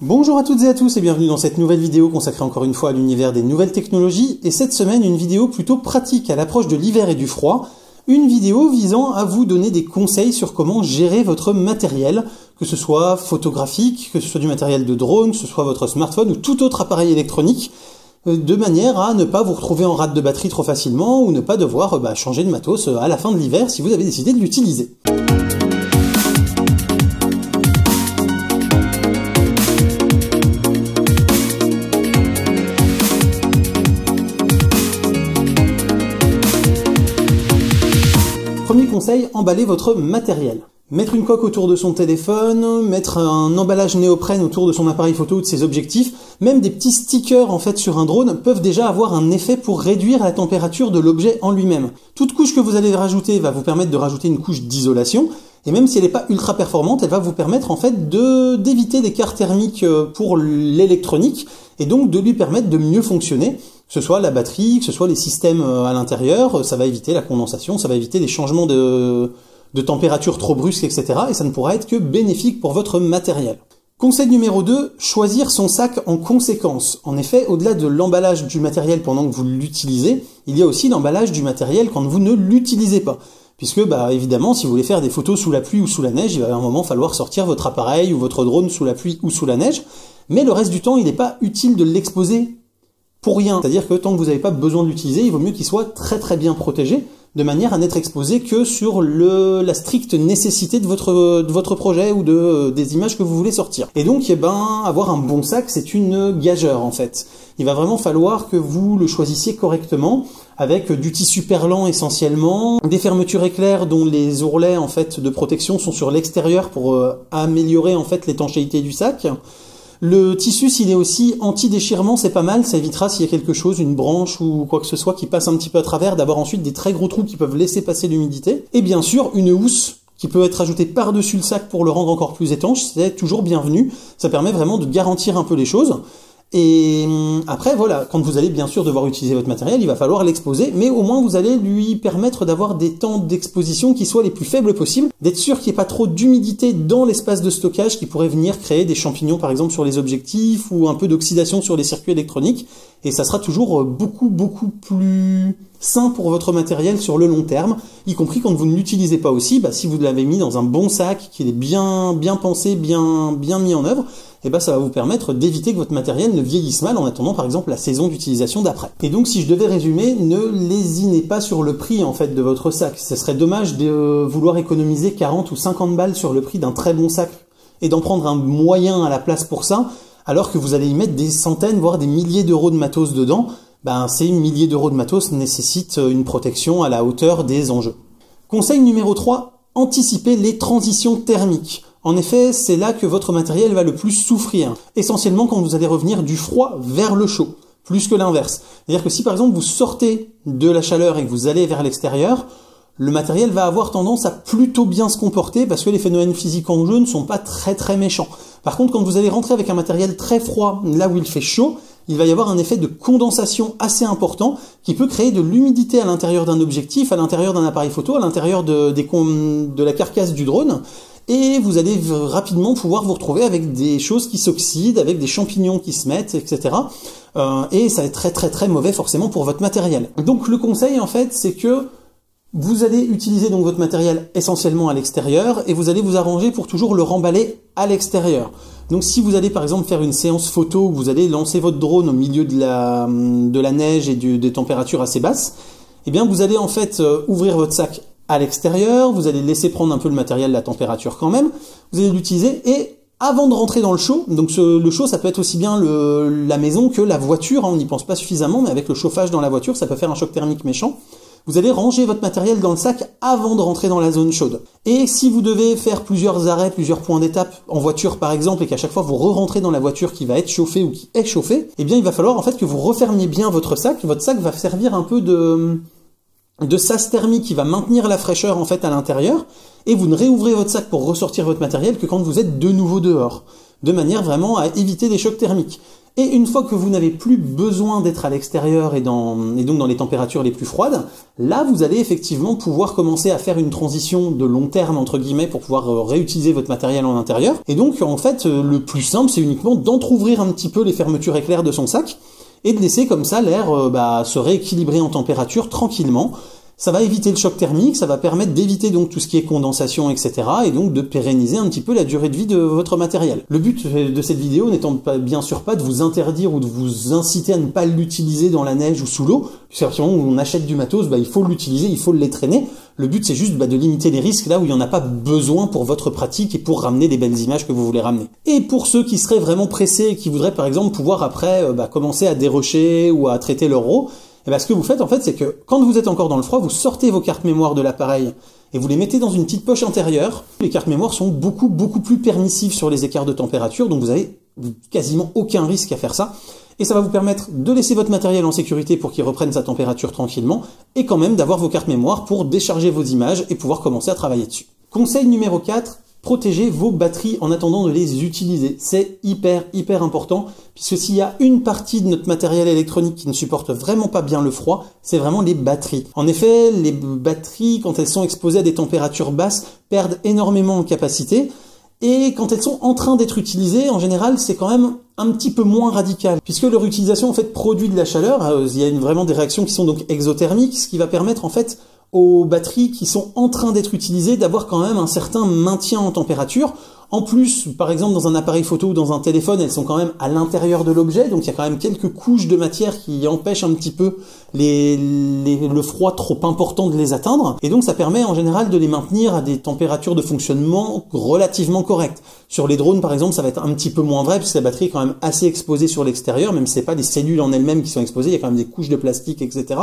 Bonjour à toutes et à tous et bienvenue dans cette nouvelle vidéo consacrée encore une fois à l'univers des nouvelles technologies et cette semaine une vidéo plutôt pratique à l'approche de l'hiver et du froid, une vidéo visant à vous donner des conseils sur comment gérer votre matériel, que ce soit photographique, que ce soit du matériel de drone, que ce soit votre smartphone ou tout autre appareil électronique, de manière à ne pas vous retrouver en rate de batterie trop facilement ou ne pas devoir changer de matos à la fin de l'hiver si vous avez décidé de l'utiliser. Premier conseil, emballez votre matériel. Mettre une coque autour de son téléphone, mettre un emballage néoprène autour de son appareil photo ou de ses objectifs, même des petits stickers en fait sur un drone peuvent déjà avoir un effet pour réduire la température de l'objet en lui-même. Toute couche que vous allez rajouter va vous permettre de rajouter une couche d'isolation, et même si elle n'est pas ultra performante, elle va vous permettre en fait d'éviter l'écart thermique pour l'électronique, et donc de lui permettre de mieux fonctionner. Que ce soit la batterie, que ce soit les systèmes à l'intérieur, ça va éviter la condensation, ça va éviter les changements de température trop brusques, etc. Et ça ne pourra être que bénéfique pour votre matériel. Conseil numéro 2, choisir son sac en conséquence. En effet, au-delà de l'emballage du matériel pendant que vous l'utilisez, il y a aussi l'emballage du matériel quand vous ne l'utilisez pas. Puisque, évidemment, si vous voulez faire des photos sous la pluie ou sous la neige, il va à un moment falloir sortir votre appareil ou votre drone sous la pluie ou sous la neige. Mais le reste du temps, il n'est pas utile de l'exposer pour rien. C'est-à-dire que tant que vous n'avez pas besoin de l'utiliser, il vaut mieux qu'il soit très très bien protégé, de manière à n'être exposé que sur la stricte nécessité de votre projet ou des images que vous voulez sortir. Et donc, avoir un bon sac, c'est une gageure en fait. Il va vraiment falloir que vous le choisissiez correctement, avec du tissu perlant essentiellement, des fermetures éclairs dont les ourlets en fait de protection sont sur l'extérieur pour améliorer en fait l'étanchéité du sac. Le tissu, s'il est aussi anti-déchirement, c'est pas mal, ça évitera s'il y a quelque chose, une branche ou quoi que ce soit qui passe un petit peu à travers, d'avoir ensuite des très gros trous qui peuvent laisser passer l'humidité. Et bien sûr, une housse qui peut être ajoutée par-dessus le sac pour le rendre encore plus étanche, c'est toujours bienvenu. Ça permet vraiment de garantir un peu les choses. Et après, voilà, quand vous allez bien sûr devoir utiliser votre matériel, il va falloir l'exposer, mais au moins vous allez lui permettre d'avoir des temps d'exposition qui soient les plus faibles possibles, d'être sûr qu'il n'y ait pas trop d'humidité dans l'espace de stockage qui pourrait venir créer des champignons par exemple sur les objectifs ou un peu d'oxydation sur les circuits électroniques, et ça sera toujours beaucoup plus sain pour votre matériel sur le long terme, y compris quand vous ne l'utilisez pas aussi. Si vous l'avez mis dans un bon sac, qu'il est bien pensé, bien mis en œuvre, ça va vous permettre d'éviter que votre matériel ne vieillisse mal en attendant par exemple la saison d'utilisation d'après. Et donc si je devais résumer, ne lésinez pas sur le prix en fait de votre sac. Ce serait dommage de vouloir économiser 40 ou 50 balles sur le prix d'un très bon sac et d'en prendre un moyen à la place pour ça, alors que vous allez y mettre des centaines voire des milliers d'euros de matos dedans. Ces milliers d'euros de matos nécessitent une protection à la hauteur des enjeux. Conseil numéro 3, anticipez les transitions thermiques. En effet, c'est là que votre matériel va le plus souffrir, essentiellement quand vous allez revenir du froid vers le chaud, plus que l'inverse. C'est-à-dire que si par exemple vous sortez de la chaleur et que vous allez vers l'extérieur, le matériel va avoir tendance à plutôt bien se comporter parce que les phénomènes physiques en jeu ne sont pas très méchants. Par contre, quand vous allez rentrer avec un matériel très froid, là où il fait chaud, il va y avoir un effet de condensation assez important qui peut créer de l'humidité à l'intérieur d'un objectif, à l'intérieur d'un appareil photo, à l'intérieur de la carcasse du drone. Et vous allez rapidement pouvoir vous retrouver avec des choses qui s'oxydent, avec des champignons qui se mettent, etc. Et ça va être très mauvais forcément pour votre matériel. Donc le conseil en fait, c'est que vous allez utiliser donc votre matériel essentiellement à l'extérieur et vous allez vous arranger pour toujours le remballer à l'extérieur. Donc si vous allez par exemple faire une séance photo où vous allez lancer votre drone au milieu de la neige et des températures assez basses, vous allez en fait ouvrir votre sac à l'extérieur, vous allez laisser prendre un peu le matériel, la température quand même, vous allez l'utiliser et avant de rentrer dans le chaud, donc le chaud ça peut être aussi bien la maison que la voiture, on n'y pense pas suffisamment, mais avec le chauffage dans la voiture ça peut faire un choc thermique méchant. Vous allez ranger votre matériel dans le sac avant de rentrer dans la zone chaude. Et si vous devez faire plusieurs arrêts, plusieurs points d'étape en voiture par exemple, et qu'à chaque fois vous re-rentrez dans la voiture qui va être chauffée ou qui est chauffée, il va falloir en fait que vous refermiez bien votre sac. Votre sac va servir un peu de sas thermique qui va maintenir la fraîcheur en fait à l'intérieur, et vous ne réouvrez votre sac pour ressortir votre matériel que quand vous êtes de nouveau dehors. de manière vraiment à éviter des chocs thermiques. Et une fois que vous n'avez plus besoin d'être à l'extérieur et donc dans les températures les plus froides, là vous allez effectivement pouvoir commencer à faire une transition de long terme entre guillemets pour pouvoir réutiliser votre matériel en intérieur. Et donc en fait le plus simple c'est uniquement d'entrouvrir un petit peu les fermetures éclairs de son sac et de laisser comme ça l'air se rééquilibrer en température tranquillement. Ça va éviter le choc thermique, ça va permettre d'éviter donc tout ce qui est condensation, etc. et donc de pérenniser un petit peu la durée de vie de votre matériel. Le but de cette vidéo n'étant bien sûr pas de vous interdire ou de vous inciter à ne pas l'utiliser dans la neige ou sous l'eau, puisqu'à partir du moment où on achète du matos, il faut l'utiliser, il faut les traîner. Le but c'est juste de limiter les risques là où il n'y en a pas besoin pour votre pratique et pour ramener les belles images que vous voulez ramener. Et pour ceux qui seraient vraiment pressés et qui voudraient par exemple pouvoir après commencer à dérocher ou à traiter leur RAW, et ce que vous faites en fait, c'est que quand vous êtes encore dans le froid, vous sortez vos cartes mémoire de l'appareil et vous les mettez dans une petite poche intérieure. Les cartes mémoire sont beaucoup plus permissives sur les écarts de température, donc vous avez quasiment aucun risque à faire ça. Et ça va vous permettre de laisser votre matériel en sécurité pour qu'il reprenne sa température tranquillement et quand même d'avoir vos cartes mémoire pour décharger vos images et pouvoir commencer à travailler dessus. Conseil numéro 4. Protégez vos batteries en attendant de les utiliser. C'est hyper important, puisque s'il y a une partie de notre matériel électronique qui ne supporte vraiment pas bien le froid, c'est vraiment les batteries. En effet, les batteries, quand elles sont exposées à des températures basses, perdent énormément en capacité, et quand elles sont en train d'être utilisées, en général, c'est quand même un petit peu moins radical, puisque leur utilisation en fait produit de la chaleur. Il y a vraiment des réactions qui sont donc exothermiques, ce qui va permettre en fait aux batteries qui sont en train d'être utilisées d'avoir quand même un certain maintien en température. En plus, par exemple, dans un appareil photo ou dans un téléphone, elles sont quand même à l'intérieur de l'objet, donc il y a quand même quelques couches de matière qui empêchent un petit peu le froid trop important de les atteindre, et donc ça permet en général de les maintenir à des températures de fonctionnement relativement correctes. Sur les drones, par exemple, ça va être un petit peu moins vrai, puisque la batterie est quand même assez exposée sur l'extérieur, même si c'est pas les cellules en elles-mêmes qui sont exposées, il y a quand même des couches de plastique, etc.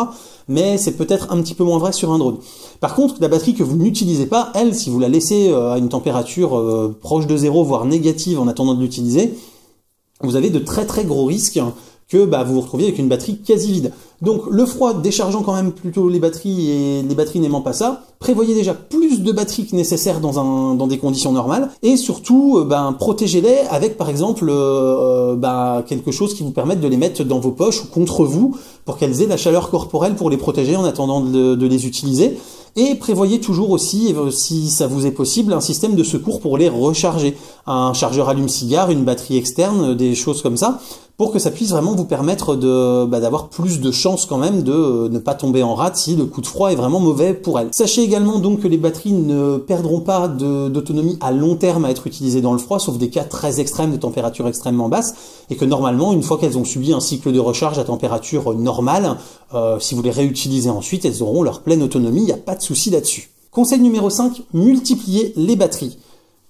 Mais c'est peut-être un petit peu moins vrai sur un drone. Par contre, la batterie que vous n'utilisez pas, elle, si vous la laissez à une température proche de 0, voire négative en attendant de l'utiliser, vous avez de très gros risques que vous vous retrouviez avec une batterie quasi vide. Donc le froid déchargeant quand même plutôt les batteries et les batteries n'aimant pas ça, prévoyez déjà plus de batteries que nécessaire dans des conditions normales et surtout protégez-les avec par exemple quelque chose qui vous permette de les mettre dans vos poches ou contre vous pour qu'elles aient la chaleur corporelle pour les protéger en attendant de les utiliser. Et prévoyez toujours aussi, si ça vous est possible, un système de secours pour les recharger. Un chargeur allume-cigare, une batterie externe, des choses comme ça, pour que ça puisse vraiment vous permettre d'avoir plus de chance quand même de ne pas tomber en rade si le coup de froid est vraiment mauvais pour elles. Sachez également donc que les batteries ne perdront pas d'autonomie à long terme à être utilisées dans le froid, sauf des cas très extrêmes de température extrêmement basse, et que normalement, une fois qu'elles ont subi un cycle de recharge à température normale, si vous les réutilisez ensuite, elles auront leur pleine autonomie, il n'y a pas de souci là-dessus. Conseil numéro 5, multipliez les batteries.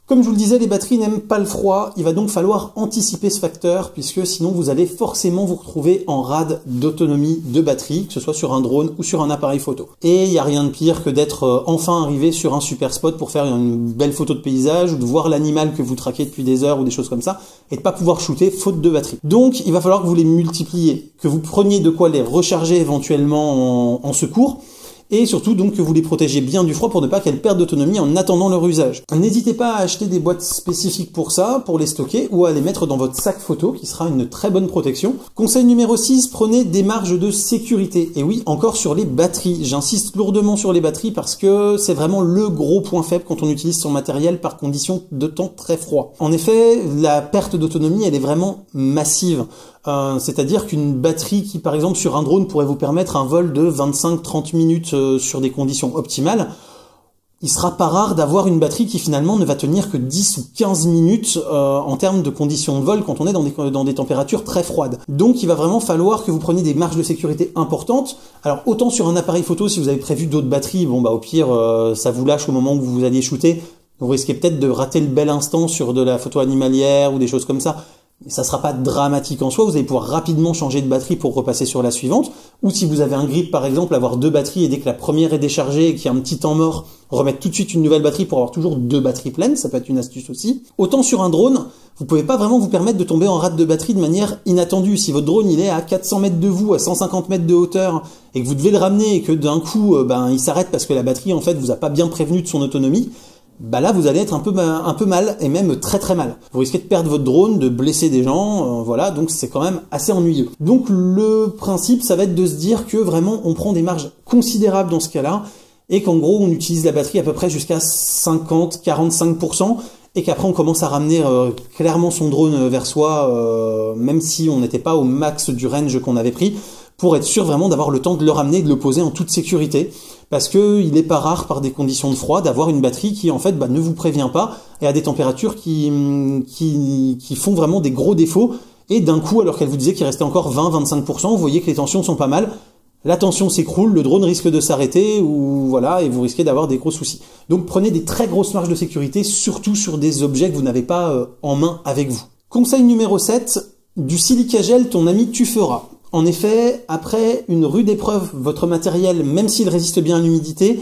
Comme je vous le disais, les batteries n'aiment pas le froid, il va donc falloir anticiper ce facteur, puisque sinon vous allez forcément vous retrouver en rade d'autonomie de batterie, que ce soit sur un drone ou sur un appareil photo. Et il n'y a rien de pire que d'être enfin arrivé sur un super spot pour faire une belle photo de paysage, ou de voir l'animal que vous traquez depuis des heures ou des choses comme ça, et de pas pouvoir shooter faute de batterie. Donc il va falloir que vous les multipliez, que vous preniez de quoi les recharger éventuellement en secours, et surtout donc que vous les protégez bien du froid pour ne pas qu'elles perdent d'autonomie en attendant leur usage. N'hésitez pas à acheter des boîtes spécifiques pour ça, pour les stocker, ou à les mettre dans votre sac photo, qui sera une très bonne protection. Conseil numéro 6, prenez des marges de sécurité. Et oui, encore sur les batteries. J'insiste lourdement sur les batteries parce que c'est vraiment le gros point faible quand on utilise son matériel par condition de temps très froid. En effet, la perte d'autonomie, elle est vraiment massive. C'est-à-dire qu'une batterie qui, par exemple, sur un drone pourrait vous permettre un vol de 25-30 minutes sur des conditions optimales, il sera pas rare d'avoir une batterie qui finalement ne va tenir que 10 ou 15 minutes en termes de conditions de vol quand on est dans des températures très froides. Donc il va vraiment falloir que vous preniez des marges de sécurité importantes. Alors autant sur un appareil photo, si vous avez prévu d'autres batteries, au pire ça vous lâche au moment où vous alliez shooter, vous risquez peut-être de rater le bel instant sur de la photo animalière ou des choses comme ça. Ça sera pas dramatique en soi, vous allez pouvoir rapidement changer de batterie pour repasser sur la suivante, ou si vous avez un grip par exemple, avoir deux batteries et dès que la première est déchargée et qu'il y a un petit temps mort, remettre tout de suite une nouvelle batterie pour avoir toujours deux batteries pleines, ça peut être une astuce aussi. Autant sur un drone, vous pouvez pas vraiment vous permettre de tomber en rate de batterie de manière inattendue. Si votre drone il est à 400 mètres de vous, à 150 mètres de hauteur, et que vous devez le ramener et que d'un coup il s'arrête parce que la batterie en fait vous a pas bien prévenu de son autonomie, bah là vous allez être un peu mal, et même très très mal. Vous risquez de perdre votre drone, de blesser des gens, voilà, donc c'est quand même assez ennuyeux. Donc le principe, ça va être de se dire que vraiment on prend des marges considérables dans ce cas-là, et qu'en gros on utilise la batterie à peu près jusqu'à 50-45%, et qu'après on commence à ramener clairement son drone vers soi, même si on n'était pas au max du range qu'on avait pris, pour être sûr vraiment d'avoir le temps de le ramener et de le poser en toute sécurité, parce que il n'est pas rare par des conditions de froid d'avoir une batterie qui en fait ne vous prévient pas et a des températures qui font vraiment des gros défauts, et d'un coup alors qu'elle vous disait qu'il restait encore 20-25%, vous voyez que les tensions sont pas mal, la tension s'écroule, le drone risque de s'arrêter, ou voilà, et vous risquez d'avoir des gros soucis. Donc prenez des très grosses marges de sécurité, surtout sur des objets que vous n'avez pas en main avec vous. Conseil numéro 7, du silica gel, ton ami tu feras. En effet, après une rude épreuve, votre matériel, même s'il résiste bien à l'humidité,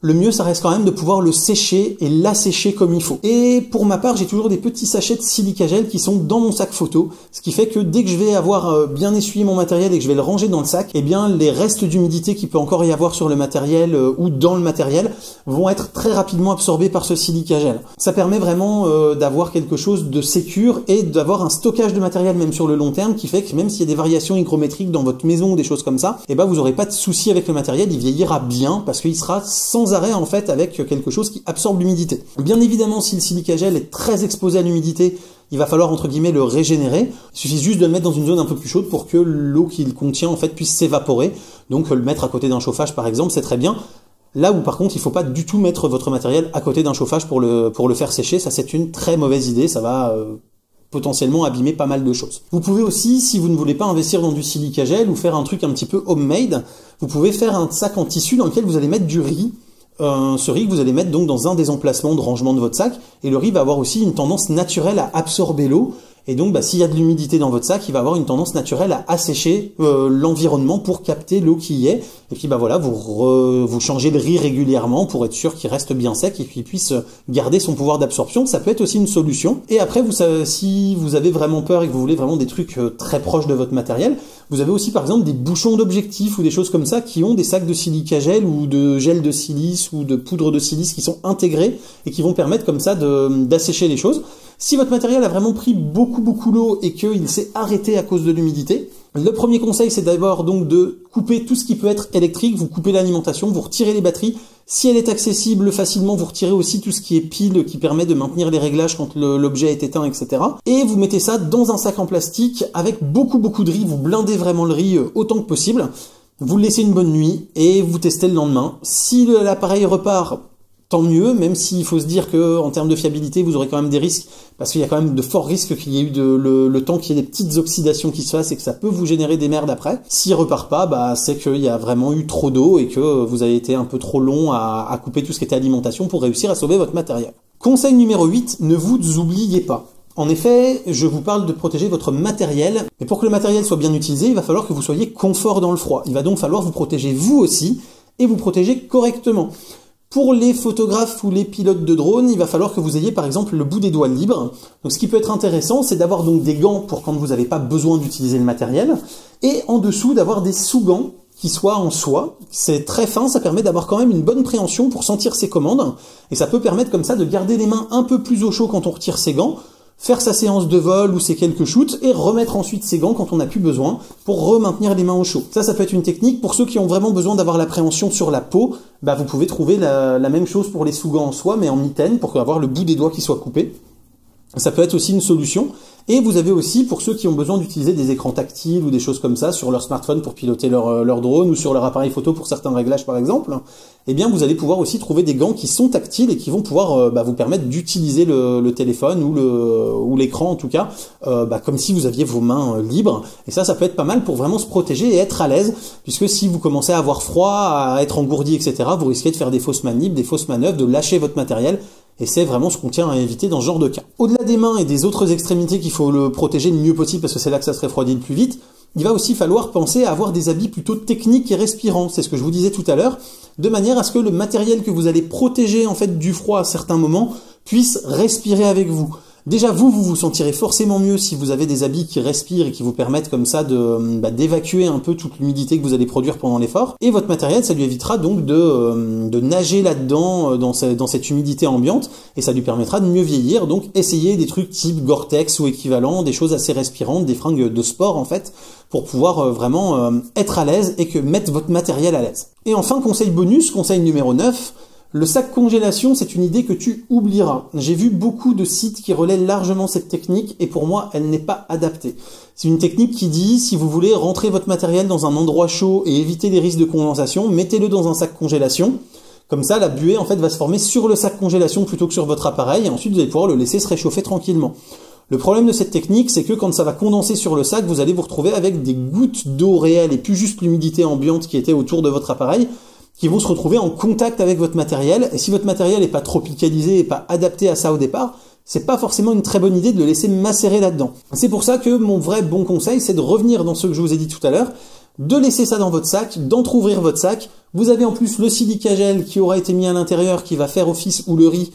le mieux, ça reste quand même de pouvoir le sécher et l'assécher comme il faut. Et pour ma part, j'ai toujours des petits sachets de silica gel qui sont dans mon sac photo, ce qui fait que dès que je vais avoir bien essuyé mon matériel et que je vais le ranger dans le sac, eh bien les restes d'humidité qu'il peut encore y avoir sur le matériel ou dans le matériel vont être très rapidement absorbés par ce silica gel. Ça permet vraiment d'avoir quelque chose de sécure et d'avoir un stockage de matériel même sur le long terme, qui fait que même s'il y a des variations hygrométriques dans votre maison ou des choses comme ça, eh ben vous n'aurez pas de soucis avec le matériel, il vieillira bien parce qu'il sera sans arrêt en fait avec quelque chose qui absorbe l'humidité. Bien évidemment, si le silica gel est très exposé à l'humidité, il va falloir entre guillemets le régénérer. Il suffit juste de le mettre dans une zone un peu plus chaude pour que l'eau qu'il contient en fait puisse s'évaporer. Donc le mettre à côté d'un chauffage par exemple, c'est très bien. Là où par contre il ne faut pas du tout mettre votre matériel à côté d'un chauffage pour le faire sécher, ça c'est une très mauvaise idée, ça va potentiellement abîmer pas mal de choses. Vous pouvez aussi, si vous ne voulez pas investir dans du silica gel ou faire un truc un petit peu homemade, vous pouvez faire un sac en tissu dans lequel vous allez mettre du riz. Ce riz que vous allez mettre donc dans un des emplacements de rangement de votre sac, et le riz va avoir aussi une tendance naturelle à absorber l'eau, et donc s'il y a de l'humidité dans votre sac, il va avoir une tendance naturelle à assécher l'environnement pour capter l'eau qui y est, et puis voilà, vous changez le riz régulièrement pour être sûr qu'il reste bien sec et qu'il puisse garder son pouvoir d'absorption. Ça peut être aussi une solution. Et après, si vous avez vraiment peur et que vous voulez vraiment des trucs très proches de votre matériel, vous avez aussi par exemple des bouchons d'objectifs ou des choses comme ça qui ont des sacs de silica gel ou de gel de silice ou de poudre de silice qui sont intégrés et qui vont permettre comme ça d'assécher les choses. Si votre matériel a vraiment pris beaucoup l'eau et qu'il s'est arrêté à cause de l'humidité, le premier conseil c'est d'abord donc de couper tout ce qui peut être électrique, vous coupez l'alimentation, vous retirez les batteries. Si elle est accessible facilement, vous retirez aussi tout ce qui est pile qui permet de maintenir les réglages quand l'objet est éteint, etc. Et vous mettez ça dans un sac en plastique avec beaucoup de riz, vous blindez vraiment le riz autant que possible. Vous le laissez une bonne nuit et vous testez le lendemain. Si l'appareil repart, tant mieux, même s'il faut se dire que en termes de fiabilité, vous aurez quand même des risques, parce qu'il y a quand même de forts risques qu'il y ait eu le temps qu'il y ait des petites oxydations qui se fassent et que ça peut vous générer des merdes après. S'il repart pas, c'est qu'il y a vraiment eu trop d'eau et que vous avez été un peu trop long à couper tout ce qui était alimentation pour réussir à sauver votre matériel. Conseil numéro 8, ne vous oubliez pas. En effet, je vous parle de protéger votre matériel, mais pour que le matériel soit bien utilisé, il va falloir que vous soyez confort dans le froid. Il va donc falloir vous protéger vous aussi et vous protéger correctement. Pour les photographes ou les pilotes de drone, il va falloir que vous ayez par exemple le bout des doigts libre. Donc ce qui peut être intéressant, c'est d'avoir donc des gants pour quand vous n'avez pas besoin d'utiliser le matériel, et en dessous d'avoir des sous-gants qui soient en soie. C'est très fin, ça permet d'avoir quand même une bonne préhension pour sentir ses commandes, et ça peut permettre comme ça de garder les mains un peu plus au chaud quand on retire ses gants, faire sa séance de vol ou ses quelques shoots et remettre ensuite ses gants quand on n'a plus besoin pour re-maintenir les mains au chaud. Ça peut être une technique. Pour ceux qui ont vraiment besoin d'avoir l'appréhension sur la peau, vous pouvez trouver la même chose pour les sous-gants en soie mais en mitaine pour avoir le bout des doigts qui soit coupé. Ça peut être aussi une solution. Et vous avez aussi, pour ceux qui ont besoin d'utiliser des écrans tactiles ou des choses comme ça sur leur smartphone pour piloter leur drone ou sur leur appareil photo pour certains réglages par exemple, eh bien vous allez pouvoir aussi trouver des gants qui sont tactiles et qui vont pouvoir vous permettre d'utiliser le téléphone ou l'écran en tout cas, comme si vous aviez vos mains libres. Et ça peut être pas mal pour vraiment se protéger et être à l'aise, puisque si vous commencez à avoir froid, à être engourdi, etc., vous risquez de faire des fausses manips, des fausses manœuvres, de lâcher votre matériel. Et c'est vraiment ce qu'on tient à éviter dans ce genre de cas. Au-delà des mains et des autres extrémités qu'il faut le protéger le mieux possible parce que c'est là que ça se refroidit le plus vite, il va aussi falloir penser à avoir des habits plutôt techniques et respirants. C'est ce que je vous disais tout à l'heure, de manière à ce que le matériel que vous allez protéger en fait du froid à certains moments puisse respirer avec vous. Déjà, vous vous sentirez forcément mieux si vous avez des habits qui respirent et qui vous permettent comme ça d'évacuer un peu toute l'humidité que vous allez produire pendant l'effort. Et votre matériel, ça lui évitera donc de nager là-dedans dans cette humidité ambiante et ça lui permettra de mieux vieillir. Donc, essayez des trucs type Gore-Tex ou équivalent, des choses assez respirantes, des fringues de sport en fait, pour pouvoir vraiment être à l'aise et que mettre votre matériel à l'aise. Et enfin, conseil bonus, conseil numéro 9, le sac congélation, c'est une idée que tu oublieras. J'ai vu beaucoup de sites qui relaient largement cette technique et pour moi, elle n'est pas adaptée. C'est une technique qui dit, si vous voulez rentrer votre matériel dans un endroit chaud et éviter les risques de condensation, mettez-le dans un sac congélation. Comme ça, la buée en fait va se former sur le sac congélation plutôt que sur votre appareil et ensuite vous allez pouvoir le laisser se réchauffer tranquillement. Le problème de cette technique, c'est que quand ça va condenser sur le sac, vous allez vous retrouver avec des gouttes d'eau réelle et plus juste l'humidité ambiante qui était autour de votre appareil, qui vont se retrouver en contact avec votre matériel. Et si votre matériel n'est pas tropicalisé et pas adapté à ça au départ, c'est pas forcément une très bonne idée de le laisser macérer là-dedans. C'est pour ça que mon vrai bon conseil, c'est de revenir dans ce que je vous ai dit tout à l'heure, de laisser ça dans votre sac, d'entrouvrir votre sac. Vous avez en plus le silica gel qui aura été mis à l'intérieur, qui va faire office, ou le riz,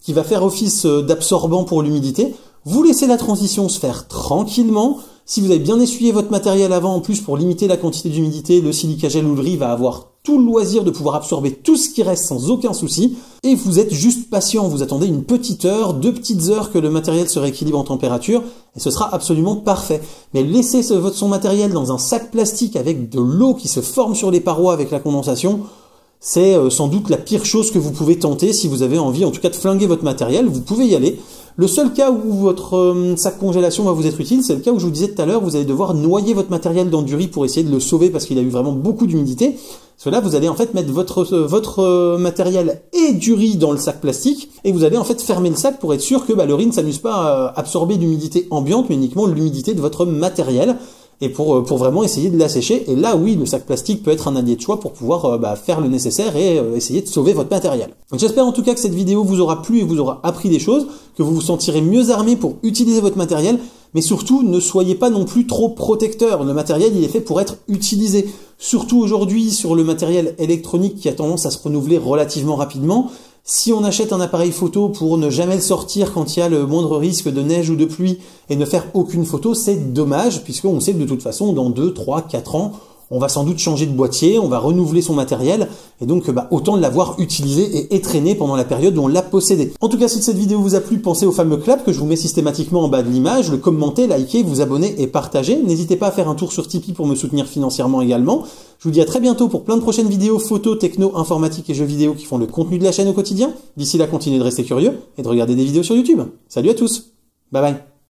qui va faire office d'absorbant pour l'humidité. Vous laissez la transition se faire tranquillement. Si vous avez bien essuyé votre matériel avant, en plus pour limiter la quantité d'humidité, le silica gel ou le riz va avoir tout le loisir de pouvoir absorber tout ce qui reste sans aucun souci. Et vous êtes juste patient, vous attendez une petite heure, 2 petites heures que le matériel se rééquilibre en température et ce sera absolument parfait. Mais laissez son matériel dans un sac plastique avec de l'eau qui se forme sur les parois avec la condensation, c'est sans doute la pire chose que vous pouvez tenter si vous avez envie en tout cas de flinguer votre matériel, vous pouvez y aller. Le seul cas où votre sac congélation va vous être utile, c'est le cas où je vous disais tout à l'heure, vous allez devoir noyer votre matériel dans du riz pour essayer de le sauver parce qu'il a eu vraiment beaucoup d'humidité. Parce que là, vous allez en fait mettre votre matériel et du riz dans le sac plastique et vous allez en fait fermer le sac pour être sûr que le riz ne s'amuse pas à absorber l'humidité ambiante, mais uniquement l'humidité de votre matériel. Et pour vraiment essayer de l'assécher. Et là, oui, le sac plastique peut être un allié de choix pour pouvoir faire le nécessaire et essayer de sauver votre matériel. J'espère en tout cas que cette vidéo vous aura plu et vous aura appris des choses, que vous vous sentirez mieux armé pour utiliser votre matériel, mais surtout, ne soyez pas non plus trop protecteur. Le matériel, il est fait pour être utilisé. Surtout aujourd'hui, sur le matériel électronique qui a tendance à se renouveler relativement rapidement. Si on achète un appareil photo pour ne jamais le sortir quand il y a le moindre risque de neige ou de pluie et ne faire aucune photo, c'est dommage puisqu'on sait que de toute façon, dans 2, 3, 4 ans, on va sans doute changer de boîtier, on va renouveler son matériel et donc autant l'avoir utilisé et étrenné pendant la période où on l'a possédé. En tout cas, si cette vidéo vous a plu, pensez au fameux clap que je vous mets systématiquement en bas de l'image, le commenter, liker, vous abonner et partager. N'hésitez pas à faire un tour sur Tipeee pour me soutenir financièrement également. Je vous dis à très bientôt pour plein de prochaines vidéos photos, techno, informatique et jeux vidéo qui font le contenu de la chaîne au quotidien. D'ici là, continuez de rester curieux et de regarder des vidéos sur YouTube. Salut à tous, bye bye.